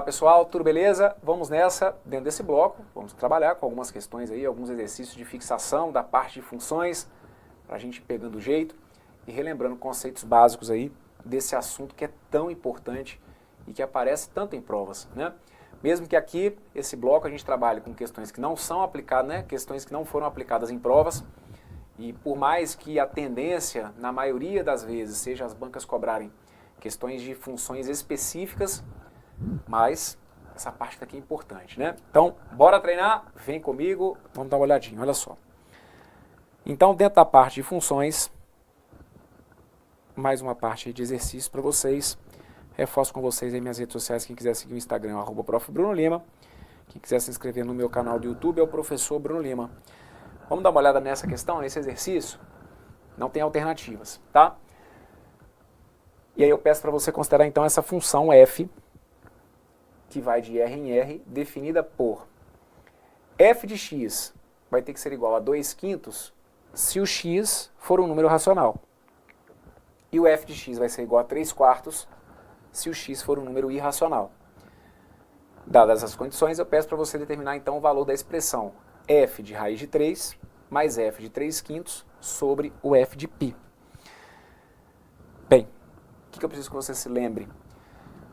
pessoal, tudo beleza? Vamos nessa, dentro desse bloco, vamos trabalhar com algumas questões aí, alguns exercícios de fixação da parte de funções, para a gente ir pegando o jeito e relembrando conceitos básicos aí desse assunto que é tão importante e que aparece tanto em provas, né? Mesmo que aqui, esse bloco, a gente trabalhe com questões que não são aplicadas, né? Questões que não foram aplicadas em provas, e por mais que a tendência, na maioria das vezes, seja as bancas cobrarem questões de funções específicas, mas essa parte aqui é importante, né? Então, bora treinar? Vem comigo, vamos dar uma olhadinha, olha só. Então, dentro da parte de funções, mais uma parte de exercício para vocês. Reforço com vocês aí minhas redes sociais, quem quiser seguir o Instagram, @profBrunoLima. Quem quiser se inscrever no meu canal do YouTube é o Professor Bruno Lima. Vamos dar uma olhada nessa questão, nesse exercício? Não tem alternativas, tá? E aí eu peço para você considerar então essa função f, que vai de R em R, definida por f de x vai ter que ser igual a 2/5 se o x for um número racional. E o f de x vai ser igual a 3/4 se o x for um número irracional. Dadas as condições, eu peço para você determinar então o valor da expressão f de raiz de 3 mais f de 3/5 sobre o f de π. Bem, o que eu preciso que você se lembre?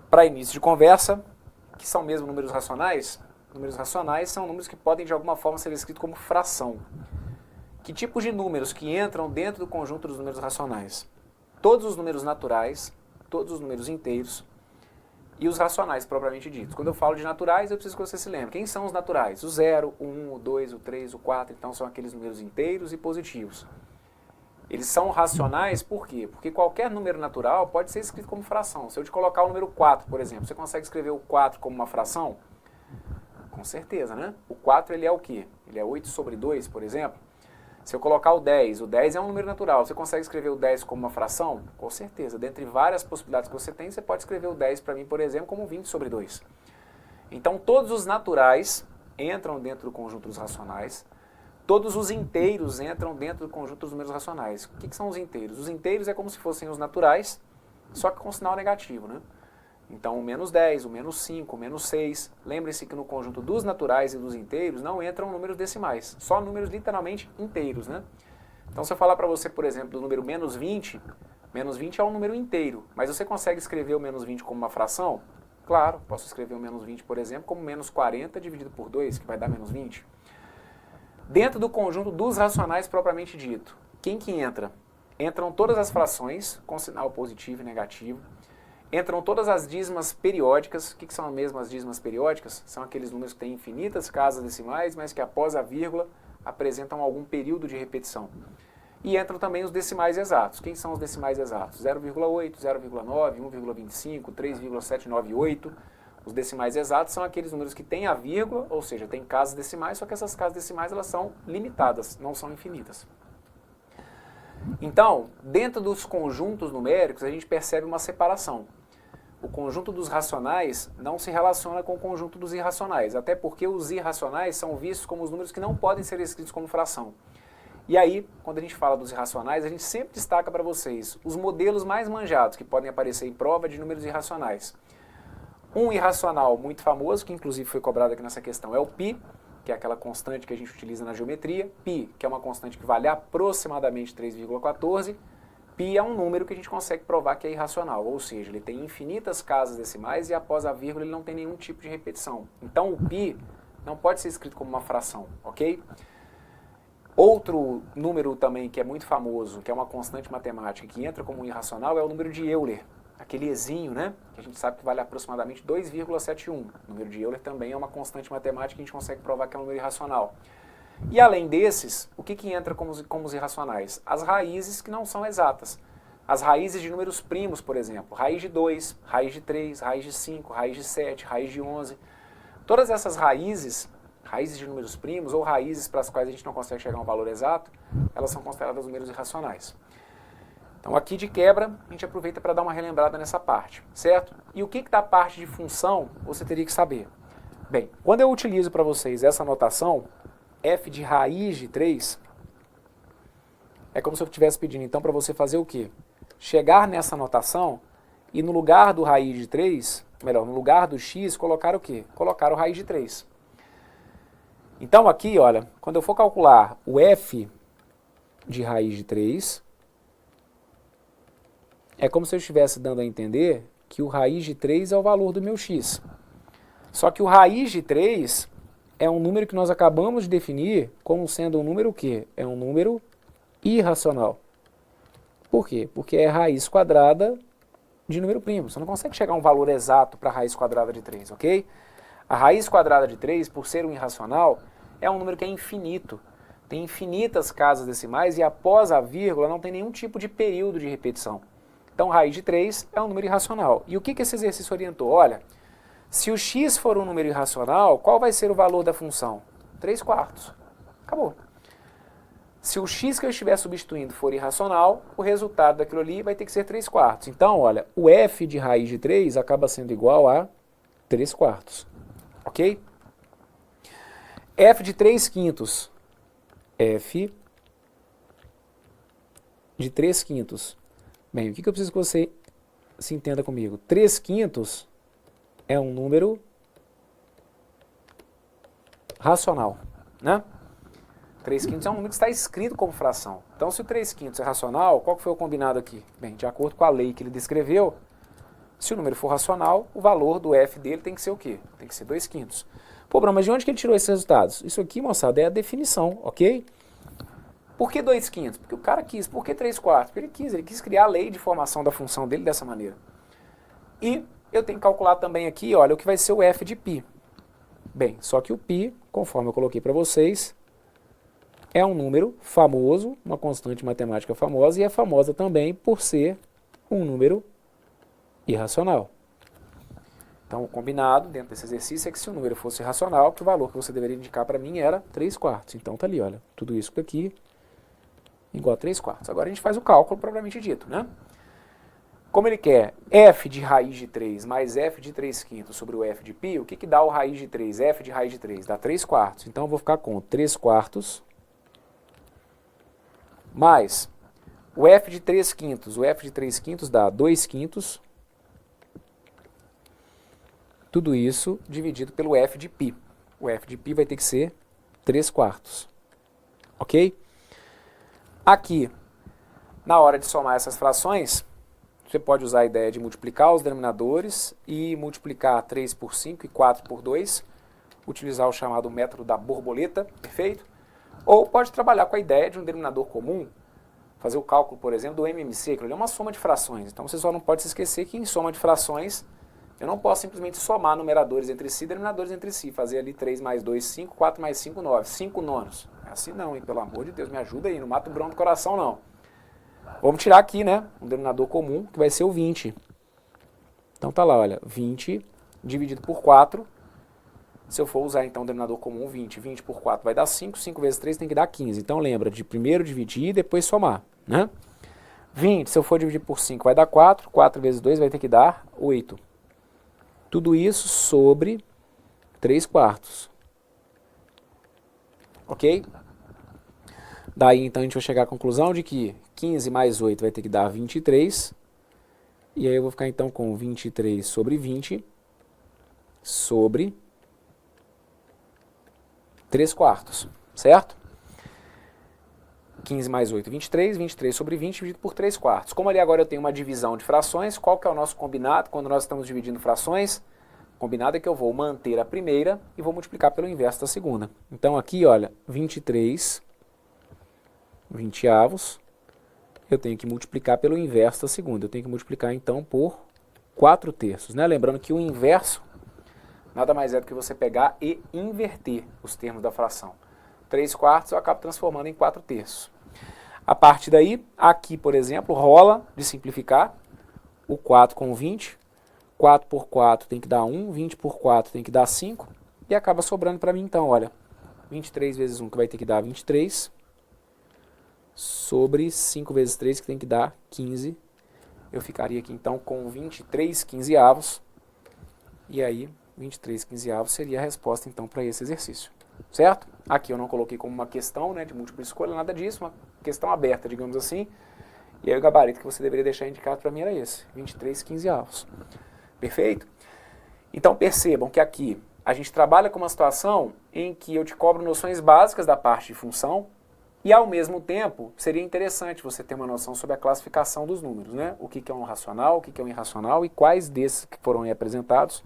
Para início de conversa, que são mesmo números racionais? Números racionais são números que podem de alguma forma ser escritos como fração. Que tipos de números que entram dentro do conjunto dos números racionais? Todos os números naturais, todos os números inteiros e os racionais propriamente ditos. Quando eu falo de naturais, eu preciso que você se lembre. Quem são os naturais? O 0, o 1, o 2, o 3, o 4, então são aqueles números inteiros e positivos. Eles são racionais por quê? Porque qualquer número natural pode ser escrito como fração. Se eu te colocar o número 4, por exemplo, você consegue escrever o 4 como uma fração? Com certeza, né? O 4 ele é o quê? Ele é 8/2, por exemplo. Se eu colocar o 10 é um número natural. Você consegue escrever o 10 como uma fração? Com certeza. Dentre várias possibilidades que você tem, você pode escrever o 10 para mim, por exemplo, como 20/2. Então, todos os naturais entram dentro do conjunto dos racionais. Todos os inteiros entram dentro do conjunto dos números racionais. O que são os inteiros? Os inteiros é como se fossem os naturais, só que com sinal negativo, né? Então, o -10, o -5, o -6. Lembre-se que no conjunto dos naturais e dos inteiros não entram números decimais, só números literalmente inteiros, né? Então, se eu falar para você, por exemplo, do número -20 é um número inteiro, mas você consegue escrever o -20 como uma fração? Claro, posso escrever o -20, por exemplo, como -40 dividido por 2, que vai dar -20. Dentro do conjunto dos racionais propriamente dito, quem que entra? Entram todas as frações com sinal positivo e negativo. Entram todas as dízimas periódicas. O que são mesmo as dízimas periódicas? São aqueles números que têm infinitas casas decimais, mas que após a vírgula apresentam algum período de repetição. E entram também os decimais exatos. Quem são os decimais exatos? 0,8, 0,9, 1,25, 3,798. Os decimais exatos são aqueles números que têm a vírgula, ou seja, têm casas decimais, só que essas casas decimais elas são limitadas, não são infinitas. Então, dentro dos conjuntos numéricos, a gente percebe uma separação. O conjunto dos racionais não se relaciona com o conjunto dos irracionais, até porque os irracionais são vistos como os números que não podem ser escritos como fração. E aí, quando a gente fala dos irracionais, a gente sempre destaca para vocês os modelos mais manjados que podem aparecer em prova de números irracionais. Um irracional muito famoso, que inclusive foi cobrado aqui nessa questão, é o π, que é aquela constante que a gente utiliza na geometria. Π, que é uma constante que vale aproximadamente 3,14. Π é um número que a gente consegue provar que é irracional, ou seja, ele tem infinitas casas decimais e após a vírgula ele não tem nenhum tipo de repetição. Então o π não pode ser escrito como uma fração, ok? Outro número também que é muito famoso, que é uma constante matemática que entra como um irracional, é o número de Euler. Aquele ezinho, né? Que a gente sabe que vale aproximadamente 2,71. O número de Euler também é uma constante matemática que a gente consegue provar que é um número irracional. E além desses, o que entra como os irracionais? As raízes que não são exatas. As raízes de números primos, por exemplo. Raiz de 2, raiz de 3, raiz de 5, raiz de 7, raiz de 11. Todas essas raízes de números primos ou raízes para as quais a gente não consegue chegar a um valor exato, elas são consideradas números irracionais. Então aqui de quebra, a gente aproveita para dar uma relembrada nessa parte, certo? E o que da parte de função você teria que saber? Bem, quando eu utilizo para vocês essa notação, f de raiz de 3, é como se eu estivesse pedindo então para você fazer o quê? Chegar nessa notação e no lugar do raiz de 3, melhor, no lugar do x, colocaram o quê? Colocaram raiz de 3. Então aqui, olha, quando eu for calcular o f de raiz de 3, é como se eu estivesse dando a entender que o raiz de 3 é o valor do meu x. Só que o raiz de 3 é um número que nós acabamos de definir como sendo um número o quê? É um número irracional. Por quê? Porque é raiz quadrada de número primo. Você não consegue chegar a um valor exato para a raiz quadrada de 3, ok? A raiz quadrada de 3, por ser um irracional, é um número que é infinito. Tem infinitas casas decimais e após a vírgula não tem nenhum tipo de período de repetição. Então, raiz de 3 é um número irracional. E o que esse exercício orientou? Olha, se o x for um número irracional, qual vai ser o valor da função? 3/4. Acabou. Se o x que eu estiver substituindo for irracional, o resultado daquilo ali vai ter que ser 3/4. Então, olha, o f de raiz de 3 acaba sendo igual a 3/4. Ok? F de 3/5. F de 3/5. Bem, o que eu preciso que você se entenda comigo? 3/5 é um número racional, né? 3/5 é um número que está escrito como fração. Então, se o 3/5 é racional, qual que foi o combinado aqui? Bem, de acordo com a lei que ele descreveu, se o número for racional, o valor do f dele tem que ser o quê? Tem que ser 2/5. Pô, Bruno, mas de onde que ele tirou esses resultados? Isso aqui, moçada, é a definição, ok? Por que 2/5? Porque o cara quis. Por que 3/4? Porque ele quis criar a lei de formação da função dele dessa maneira. E eu tenho que calcular também aqui, olha, o que vai ser o f de π. Bem, só que o π, conforme eu coloquei para vocês, é um número famoso, uma constante matemática famosa, e é famosa também por ser um número irracional. Então, o combinado dentro desse exercício é que se o número fosse racional, que o valor que você deveria indicar para mim era 3/4. Então, tá ali, olha, tudo isso aqui igual a 3/4. Agora a gente faz o cálculo propriamente dito, né? Como ele quer f de raiz de 3 mais f de 3/5 sobre o f de π, o que dá o raiz de 3? F de raiz de 3 dá 3/4. Então, eu vou ficar com 3/4 mais o f de 3/5. O f de 3/5 dá 2/5. Tudo isso dividido pelo f de π. O f de π vai ter que ser 3/4. Ok? Aqui, na hora de somar essas frações, você pode usar a ideia de multiplicar os denominadores e multiplicar 3 por 5 e 4 por 2, utilizar o chamado método da borboleta, perfeito? Ou pode trabalhar com a ideia de um denominador comum, fazer o cálculo, por exemplo, do MMC, que é uma soma de frações. Então você só não pode se esquecer que em soma de frações, eu não posso simplesmente somar numeradores entre si, denominadores entre si, fazer ali 3 mais 2, 5, 4 mais 5, 9, 5 nonos. É assim não, hein? Pelo amor de Deus, me ajuda aí, não mata o Bruno do coração não. Vamos tirar aqui, né, um denominador comum, que vai ser o 20. Então tá lá, olha, 20 dividido por 4. Se eu for usar então o denominador comum, 20, 20 por 4 vai dar 5, 5 vezes 3 tem que dar 15. Então lembra de primeiro dividir e depois somar, né? 20, se eu for dividir por 5 vai dar 4, 4 vezes 2 vai ter que dar 8. Tudo isso sobre 3/4. Ok? Daí então a gente vai chegar à conclusão de que 15 mais 8 vai ter que dar 23. E aí eu vou ficar então com 23 sobre 20 sobre 3/4, certo? 15 mais 8, 23, 23 sobre 20 dividido por 3/4. Como ali agora eu tenho uma divisão de frações, qual que é o nosso combinado quando nós estamos dividindo frações? O combinado é que eu vou manter a primeira e vou multiplicar pelo inverso da segunda. Então aqui, olha, 23 20avos, eu tenho que multiplicar pelo inverso da segunda. Eu tenho que multiplicar então por 4/3, né? Lembrando que o inverso nada mais é do que você pegar e inverter os termos da fração. 3/4 eu acabo transformando em 4/3. A partir daí, aqui, por exemplo, rola de simplificar o 4 com o 20. 4 por 4 tem que dar 1, 20 por 4 tem que dar 5. E acaba sobrando para mim então, olha, 23 vezes 1 que vai ter que dar 23. Sobre 5 vezes 3 que tem que dar 15. Eu ficaria aqui então com 23 quinzeavos. E aí, 23 quinzeavos seria a resposta então para esse exercício. Certo? Aqui eu não coloquei como uma questão, né, de múltipla escolha, nada disso, uma questão aberta, digamos assim. E aí o gabarito que você deveria deixar indicado para mim era esse, 23/15. Perfeito? Então percebam que aqui a gente trabalha com uma situação em que eu te cobro noções básicas da parte de função e ao mesmo tempo seria interessante você ter uma noção sobre a classificação dos números, né? O que é um racional, o que é um irracional e quais desses que foram aí apresentados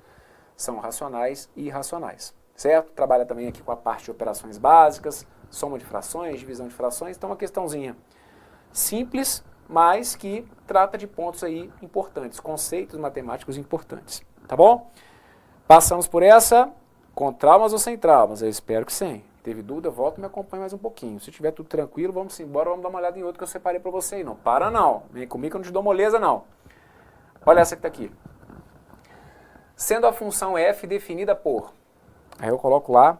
são racionais e irracionais, certo? Trabalha também aqui com a parte de operações básicas, soma de frações, divisão de frações, então uma questãozinha simples, mas que trata de pontos aí importantes, conceitos matemáticos importantes, tá bom? Passamos por essa, com traumas ou sem traumas? Eu espero que sim. Teve dúvida, volta e me acompanha mais um pouquinho. Se tiver tudo tranquilo, vamos embora, vamos dar uma olhada em outro que eu separei para você aí. Não para não, vem comigo que eu não te dou moleza não. Olha essa que está aqui. Sendo a função f definida por... Aí eu coloco lá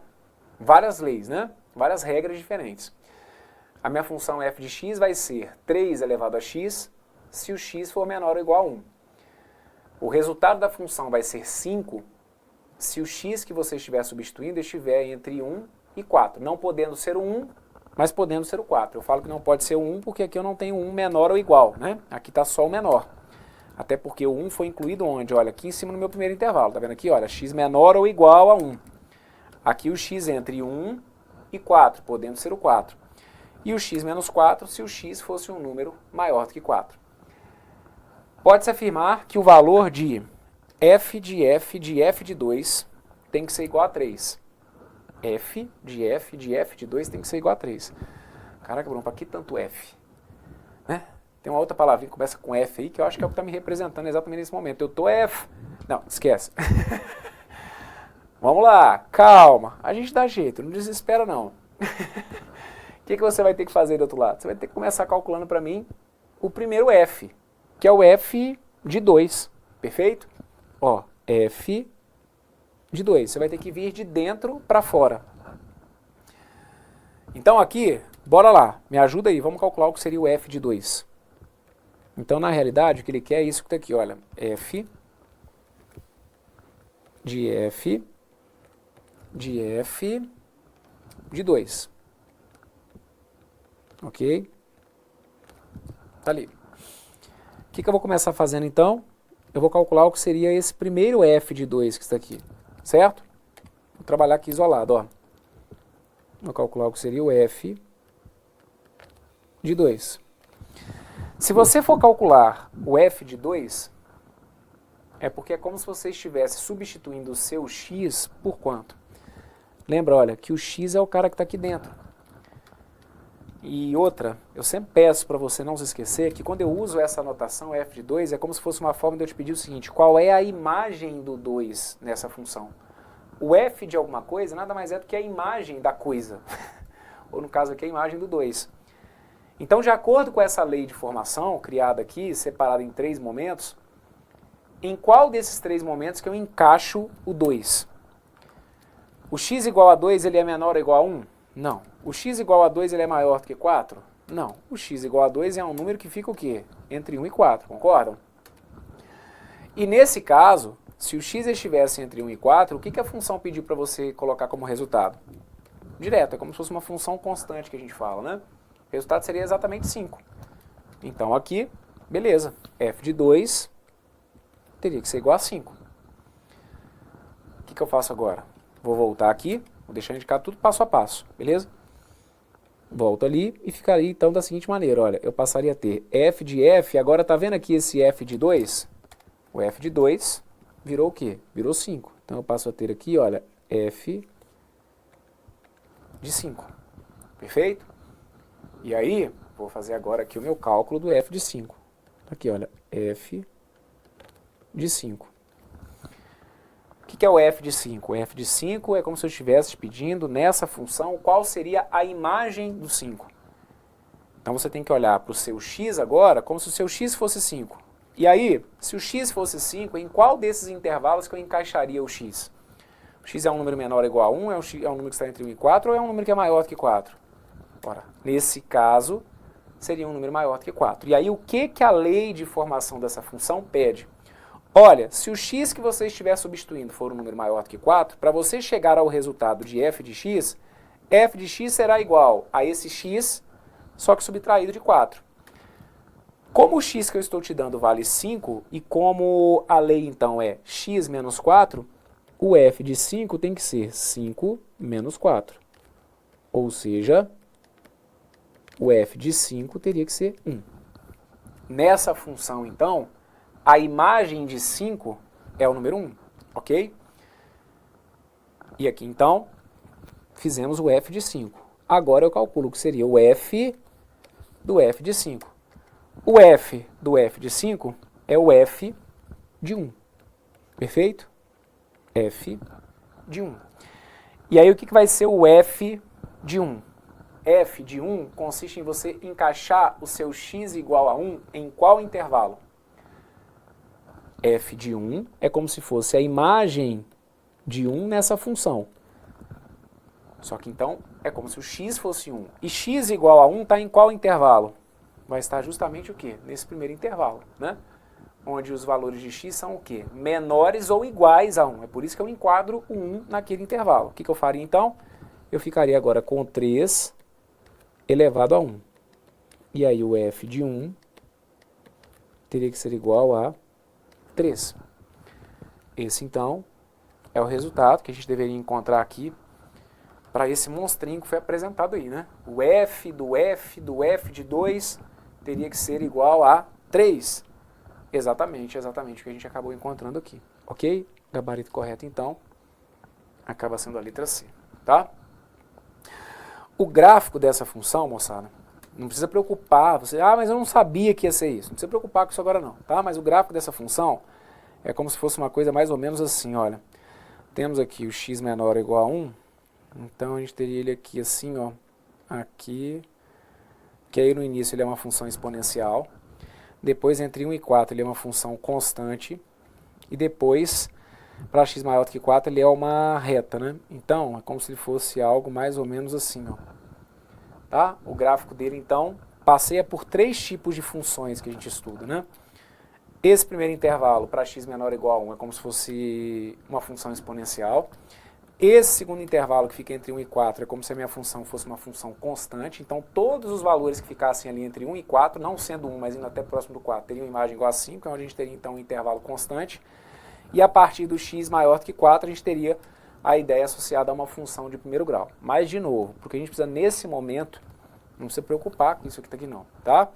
várias leis, né? Várias regras diferentes. A minha função f de x vai ser 3 elevado a x se o x for menor ou igual a 1. O resultado da função vai ser 5 se o x que você estiver substituindo estiver entre 1 e 4. Não podendo ser o 1, mas podendo ser o 4. Eu falo que não pode ser o 1 porque aqui eu não tenho 1 menor ou igual, né? Aqui está só o menor. Até porque o 1 foi incluído onde? Olha, aqui em cima no meu primeiro intervalo. Tá vendo aqui? Olha, x menor ou igual a 1. Aqui o x entre 1 e 4, podendo ser o 4. E o x menos 4 se o x fosse um número maior do que 4. Pode-se afirmar que o valor de f de 2 tem que ser igual a 3. f de 2 tem que ser igual a 3. Caraca, Bruno, para que tanto f? Né? Tem uma outra palavrinha que começa com f aí, que eu acho que é o que está me representando exatamente nesse momento. Eu tô f... Não, esquece. Vamos lá, calma. A gente dá jeito, não desespera não. O que você vai ter que fazer do outro lado? Você vai ter que começar calculando para mim o primeiro f, que é o f de 2. Perfeito? Ó, f de 2. Você vai ter que vir de dentro para fora. Então aqui, bora lá. Me ajuda aí. Vamos calcular o que seria o f de 2. Então, na realidade, o que ele quer é isso que está aqui. Olha, f de 2. Ok? Tá ali. O que eu vou começar fazendo então? Eu vou calcular o que seria esse primeiro f de 2 que está aqui, certo? Vou trabalhar aqui isolado, ó. Vou calcular o que seria o f de 2. Se você for calcular o f de 2, é porque é como se você estivesse substituindo o seu x por quanto? Lembra, olha, que o x é o cara que está aqui dentro. E outra, eu sempre peço para você não se esquecer que quando eu uso essa notação f de 2, é como se fosse uma forma de eu te pedir o seguinte: qual é a imagem do 2 nessa função? O f de alguma coisa nada mais é do que a imagem da coisa. Ou no caso aqui, a imagem do 2. Então, de acordo com essa lei de formação, criada aqui, separada em 3 momentos, em qual desses 3 momentos que eu encaixo o 2? O x igual a 2, ele é menor ou igual a 1? Não. O x igual a 2, ele é maior do que 4? Não. O x igual a 2 é um número que fica o quê? Entre 1 e 4, concordam? E nesse caso, se o x estivesse entre 1 e 4, o que a função pediu para você colocar como resultado? Direto, é como se fosse uma função constante que a gente fala, né? O resultado seria exatamente 5. Então aqui, beleza, f de 2 teria que ser igual a 5. O que eu faço agora? Vou voltar aqui, vou deixar indicado tudo passo a passo, beleza? Volto ali e ficaria então da seguinte maneira, olha, eu passaria a ter f de f, agora tá vendo aqui esse f de 2? O f de 2 virou o quê? Virou 5. Então eu passo a ter aqui, olha, f de 5. Perfeito? E aí, vou fazer agora aqui o meu cálculo do f de 5. Aqui, olha, f de 5. O que é o f de 5? O f de 5 é como se eu estivesse pedindo nessa função qual seria a imagem do 5. Então você tem que olhar para o seu x agora como se o seu x fosse 5. E aí, se o x fosse 5, em qual desses intervalos que eu encaixaria o x? O x é um número menor ou igual a 1, é um número que está entre 1 e 4, ou é um número que é maior do que 4? Ora, nesse caso, seria um número maior do que 4. E aí, o que a lei de formação dessa função pede? Olha, se o x que você estiver substituindo for um número maior do que 4, para você chegar ao resultado de f de x será igual a esse x, só que subtraído de 4. Como o x que eu estou te dando vale 5, e como a lei então é x menos 4, o f de 5 tem que ser 5 menos 4. Ou seja, o f de 5 teria que ser 1. Nessa função, então, a imagem de 5 é o número 1, ok? E aqui, então, fizemos o f de 5. Agora eu calculo que seria o f do f de 5. O f do f de 5 é o f de 1. Perfeito? F de 1. E aí o que vai ser o f de 1? F de 1 consiste em você encaixar o seu x igual a 1 em qual intervalo? F de 1 é como se fosse a imagem de 1 nessa função. Só que então é como se o x fosse 1. E x igual a 1 está em qual intervalo? Vai estar justamente o quê? Nesse primeiro intervalo, né? Onde os valores de x são o quê? Menores ou iguais a 1. É por isso que eu enquadro o 1 naquele intervalo. O que eu faria então? Eu ficaria agora com 3 elevado a 1. E aí o f de 1 teria que ser igual a 3. Esse então é o resultado que a gente deveria encontrar aqui para esse monstrinho que foi apresentado aí, né? O f do f do f de 2 teria que ser igual a 3. Exatamente o que a gente acabou encontrando aqui. Ok? Gabarito correto, então, acaba sendo a letra C. Tá? O gráfico dessa função, moçada, não precisa preocupar. Você, mas eu não sabia que ia ser isso. Não precisa preocupar com isso agora não. Tá? Mas o gráfico dessa função é como se fosse uma coisa mais ou menos assim, olha. Temos aqui o x menor ou igual a 1. Então a gente teria ele aqui assim, ó. Aqui. Que aí no início ele é uma função exponencial. Depois, entre 1 e 4, ele é uma função constante. E depois, para x maior do que 4, ele é uma reta, né? Então, é como se ele fosse algo mais ou menos assim, ó. Tá? O gráfico dele, então, passeia por 3 tipos de funções que a gente estuda, né? Esse primeiro intervalo, para x menor ou igual a 1, é como se fosse uma função exponencial. Esse segundo intervalo, que fica entre 1 e 4, é como se a minha função fosse uma função constante. Então, todos os valores que ficassem ali entre 1 e 4, não sendo 1, mas indo até próximo do 4, teriam imagem igual a 5, onde a gente teria, então, um intervalo constante. E a partir do x maior do que 4, a gente teria a ideia associada a uma função de primeiro grau. Mas, de novo, porque a gente precisa, nesse momento, não se preocupar com isso aqui não, tá?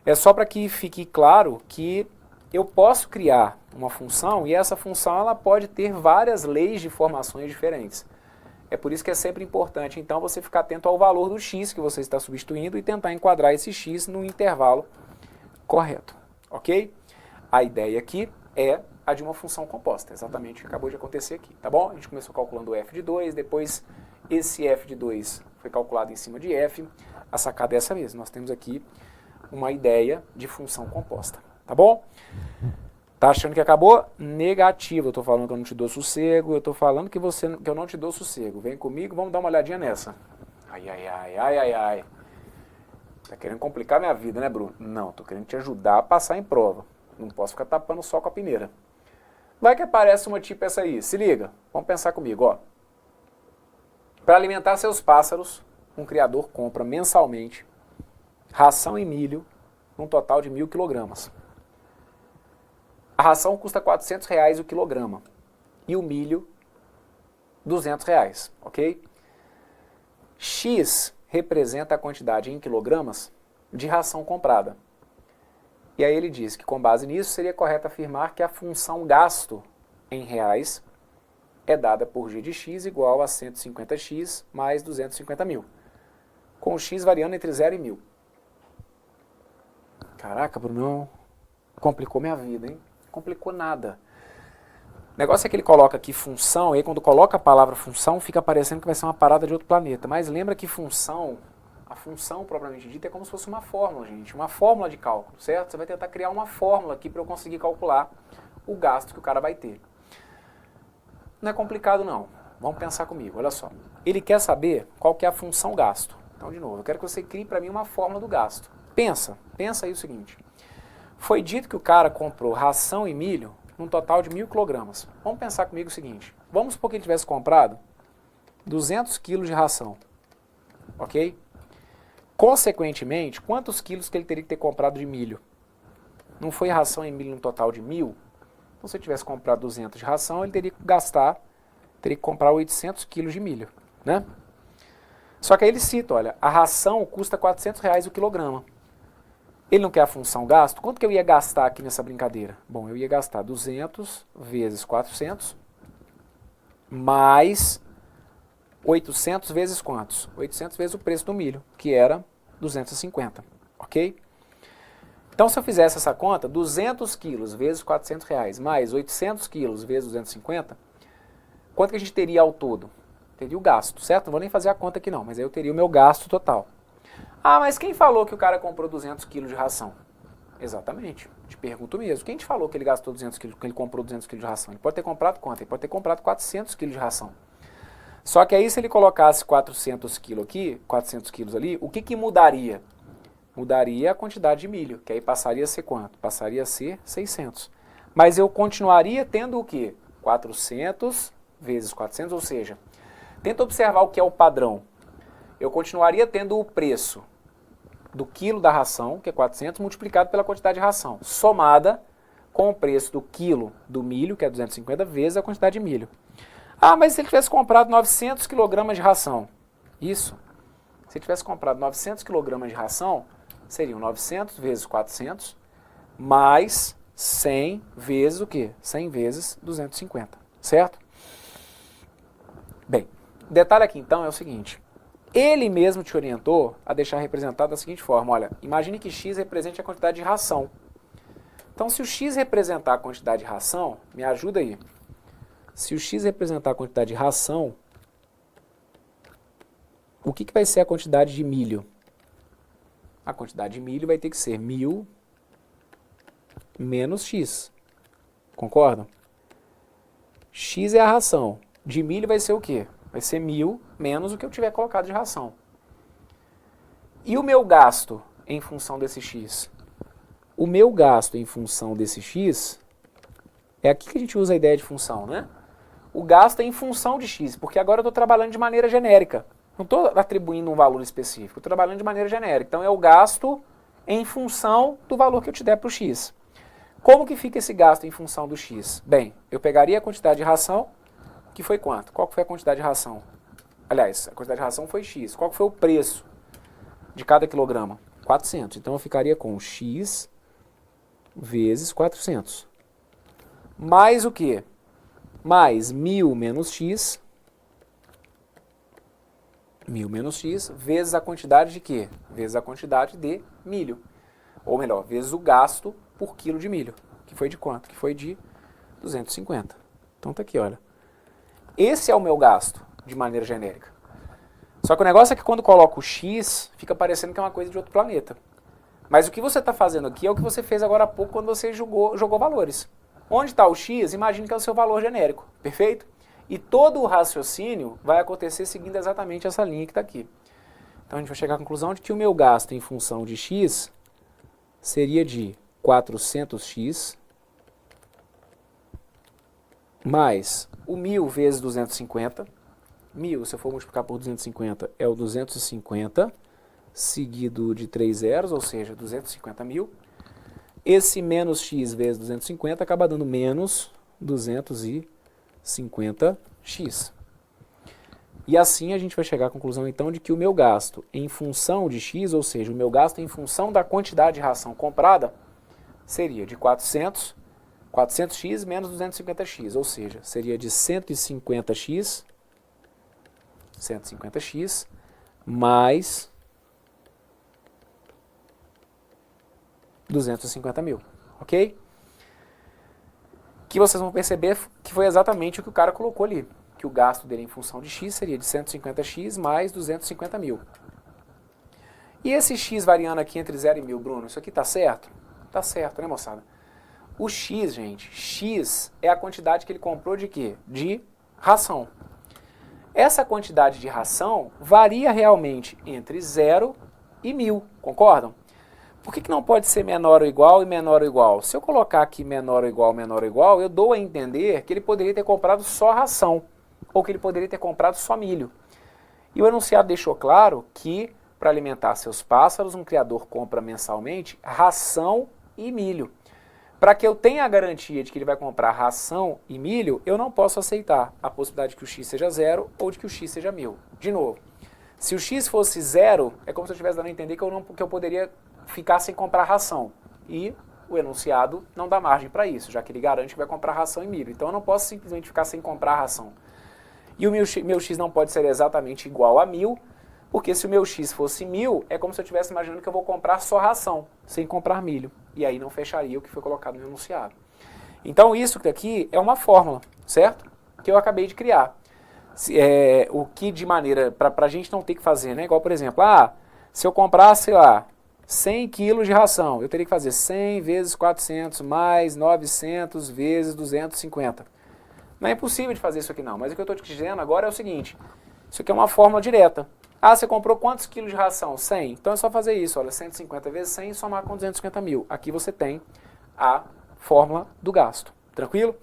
É só para que fique claro que eu posso criar uma função e essa função ela pode ter várias leis de formações diferentes. É por isso que é sempre importante, então, você ficar atento ao valor do x que você está substituindo e tentar enquadrar esse x no intervalo correto, ok? A ideia aqui é a de uma função composta, exatamente o que acabou de acontecer aqui, tá bom? A gente começou calculando o f de 2, depois esse f de 2 foi calculado em cima de f. A sacada é essa mesmo, nós temos aqui uma ideia de função composta. Tá bom? Tá achando que acabou? Negativo. Eu tô falando que eu não te dou sossego. Eu tô falando que eu não te dou sossego. Vem comigo, vamos dar uma olhadinha nessa. Ai. Tá querendo complicar minha vida, né, Bruno? Não, tô querendo te ajudar a passar em prova. Não posso ficar tapando só com a peneira. Vai que aparece uma tipo essa aí. Se liga. Vamos pensar comigo, ó. Para alimentar seus pássaros, um criador compra mensalmente ração e milho num total de 1.000 quilogramas. A ração custa R$400 o quilograma e o milho R$200, ok? X representa a quantidade em quilogramas de ração comprada. E aí ele diz que com base nisso seria correto afirmar que a função gasto em reais é dada por g de x igual a 150x mais 250.000, com o x variando entre 0 e 1.000. Caraca, Brunão, complicou minha vida, hein? Complicou nada. O negócio é que ele coloca aqui função, e aí quando coloca a palavra função, fica parecendo que vai ser uma parada de outro planeta. Mas lembra que função, a função propriamente dita é como se fosse uma fórmula, gente. Uma fórmula de cálculo, certo? Você vai tentar criar uma fórmula aqui para eu conseguir calcular o gasto que o cara vai ter. Não é complicado não. Vamos pensar comigo, olha só. Ele quer saber qual que é a função gasto. Então, de novo, eu quero que você crie para mim uma fórmula do gasto. Pensa aí o seguinte. Foi dito que o cara comprou ração e milho num total de 1.000 quilogramas. Vamos pensar comigo o seguinte. Vamos supor que ele tivesse comprado 200 quilos de ração. Ok? Consequentemente, quantos quilos que ele teria que ter comprado de milho? Não foi ração em milho no total de 1.000? Então, se ele tivesse comprado 200 de ração, ele teria que comprar 800 quilos de milho, né? Só que aí ele cita, olha, a ração custa R$400 o quilograma. Ele não quer a função gasto? Quanto que eu ia gastar aqui nessa brincadeira? Bom, eu ia gastar 200 vezes 400, mais 800 vezes quantos? 800 vezes o preço do milho, que era 250, ok? Então, se eu fizesse essa conta, 200 quilos vezes R$400, mais 800 quilos vezes 250, quanto que a gente teria ao todo? Teria o gasto, certo? Não vou nem fazer a conta aqui não, mas aí eu teria o meu gasto total. Ah, mas quem falou que o cara comprou 200 quilos de ração? Exatamente, te pergunto mesmo. Quem te falou que ele gastou 200 quilos, que ele comprou 200 quilos de ração? Ele pode ter comprado quanto? Ele pode ter comprado 400 quilos de ração. Só que aí se ele colocasse 400 quilos aqui, 400 quilos ali, o que que mudaria? Mudaria a quantidade de milho, que aí passaria a ser quanto? Passaria a ser 600. Mas eu continuaria tendo o quê? 400 vezes 400, ou seja, tenta observar o que é o padrão. Eu continuaria tendo o preço do quilo da ração, que é 400, multiplicado pela quantidade de ração, somada com o preço do quilo do milho, que é 250, vezes a quantidade de milho. Ah, mas se ele tivesse comprado 900 kg de ração, isso, se ele tivesse comprado 900 kg de ração, seriam 900 vezes 400, mais 100 vezes o quê? 100 vezes 250, certo? Bem, o detalhe aqui então é o seguinte, ele mesmo te orientou a deixar representado da seguinte forma, olha, imagine que X represente a quantidade de ração. Então, se o X representar a quantidade de ração, me ajuda aí. Se o X representar a quantidade de ração, o que vai ser a quantidade de milho? A quantidade de milho vai ter que ser 1.000 menos X. Concordam? X é a ração. De milho vai ser o quê? Vai ser 1.000 menos o que eu tiver colocado de ração. E o meu gasto em função desse X? O meu gasto em função desse X, é aqui que a gente usa a ideia de função, né? O gasto é em função de X, porque agora eu estou trabalhando de maneira genérica. Não estou atribuindo um valor específico, estou trabalhando de maneira genérica. Então é o gasto em função do valor que eu te der para o X. Como que fica esse gasto em função do X? Bem, eu pegaria a quantidade de ração, que foi quanto? Qual foi a quantidade de ração? Aliás, a quantidade de ração foi X. Qual foi o preço de cada quilograma? 400. Então eu ficaria com X vezes 400. Mais o quê? Mais 1.000 menos X. 1.000 menos X vezes a quantidade de quê? Vezes a quantidade de milho. Ou melhor, vezes o gasto por quilo de milho. Que foi de quanto? Que foi de 250. Então tá aqui, olha. Esse é o meu gasto, de maneira genérica. Só que o negócio é que quando coloco o X, fica parecendo que é uma coisa de outro planeta. Mas o que você está fazendo aqui é o que você fez agora há pouco quando você jogou valores. Onde está o X, imagine que é o seu valor genérico, perfeito? E todo o raciocínio vai acontecer seguindo exatamente essa linha que está aqui. Então a gente vai chegar à conclusão de que o meu gasto em função de X seria de 400X mais o 1.000 vezes 250. 1.000, se eu for multiplicar por 250, é o 250, seguido de 3 zeros, ou seja, 250.000. Esse menos X vezes 250 acaba dando menos 250X. E assim a gente vai chegar à conclusão então de que o meu gasto em função de X, ou seja, o meu gasto em função da quantidade de ração comprada, seria de 400X menos 250X, ou seja, seria de 150X mais 250.000, ok? Que vocês vão perceber que foi exatamente o que o cara colocou ali, que o gasto dele em função de X seria de 150X mais 250.000. E esse X variando aqui entre 0 e 1.000, Bruno, isso aqui tá certo? Tá certo, né, moçada? O X, gente, X é a quantidade que ele comprou de quê? De ração. Essa quantidade de ração varia realmente entre 0 e 1.000, concordam? Por que não pode ser menor ou igual e menor ou igual? Se eu colocar aqui menor ou igual, eu dou a entender que ele poderia ter comprado só ração, ou que ele poderia ter comprado só milho. E o enunciado deixou claro que, para alimentar seus pássaros, um criador compra mensalmente ração e milho. para que eu tenha a garantia de que ele vai comprar ração e milho, eu não posso aceitar a possibilidade de que o x seja 0 ou de que o x seja 1000. De novo, se o x fosse 0, é como se eu estivesse dando a entender que eu poderia ficar sem comprar ração. E o enunciado não dá margem para isso, já que ele garante que vai comprar ração e milho. Então eu não posso simplesmente ficar sem comprar ração. E o meu x não pode ser exatamente igual a 1000, porque se o meu x fosse 1000, é como se eu estivesse imaginando que eu vou comprar só ração, sem comprar milho. E aí não fecharia o que foi colocado no enunciado. Então isso daqui é uma fórmula, certo? Que eu acabei de criar. O que de maneira, para a gente não ter que fazer, né? Igual, por exemplo, se eu comprasse, sei lá, 100 quilos de ração, eu teria que fazer 100 vezes 400 mais 900 vezes 250. Não é impossível de fazer isso aqui não, mas o que eu estou te dizendo agora é o seguinte, isso aqui é uma fórmula direta. Você comprou quantos quilos de ração? 100. Então é só fazer isso, olha, 150 vezes 100 e somar com 250 mil. Aqui você tem a fórmula do gasto, tranquilo?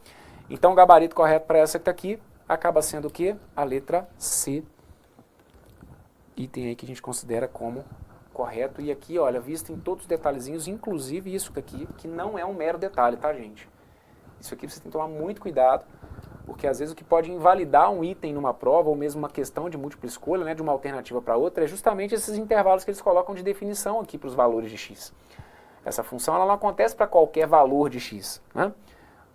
Então o gabarito correto para essa que está aqui acaba sendo o quê? A letra C, item aí que a gente considera como correto. E aqui, olha, visto em todos os detalhezinhos, inclusive isso daqui, que não é um mero detalhe, tá, gente? Isso aqui você tem que tomar muito cuidado, porque às vezes o que pode invalidar um item numa prova, ou mesmo uma questão de múltipla escolha, né, de uma alternativa para outra, é justamente esses intervalos que eles colocam de definição aqui para os valores de x. Essa função ela não acontece para qualquer valor de x, né?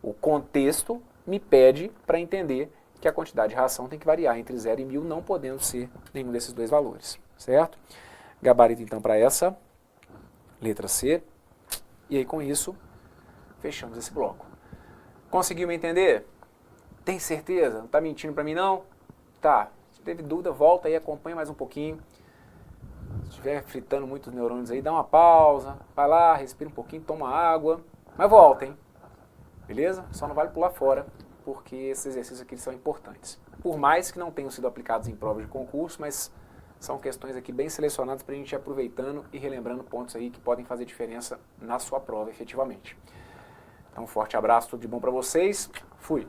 O contexto me pede para entender que a quantidade de ração tem que variar entre 0 e 1000, não podendo ser nenhum desses dois valores, certo? Gabarito então para essa, letra C, e aí com isso fechamos esse bloco. Conseguiu me entender? Tem certeza? Não está mentindo para mim não? Tá, se teve dúvida, volta aí, acompanha mais um pouquinho. Se estiver fritando muitos neurônios aí, dá uma pausa, vai lá, respira um pouquinho, toma água, mas volta, hein? Beleza? Só não vale pular fora, porque esses exercícios aqui são importantes. Por mais que não tenham sido aplicados em provas de concurso, mas são questões aqui bem selecionadas para a gente ir aproveitando e relembrando pontos aí que podem fazer diferença na sua prova efetivamente. Então um forte abraço, tudo de bom para vocês. Fui!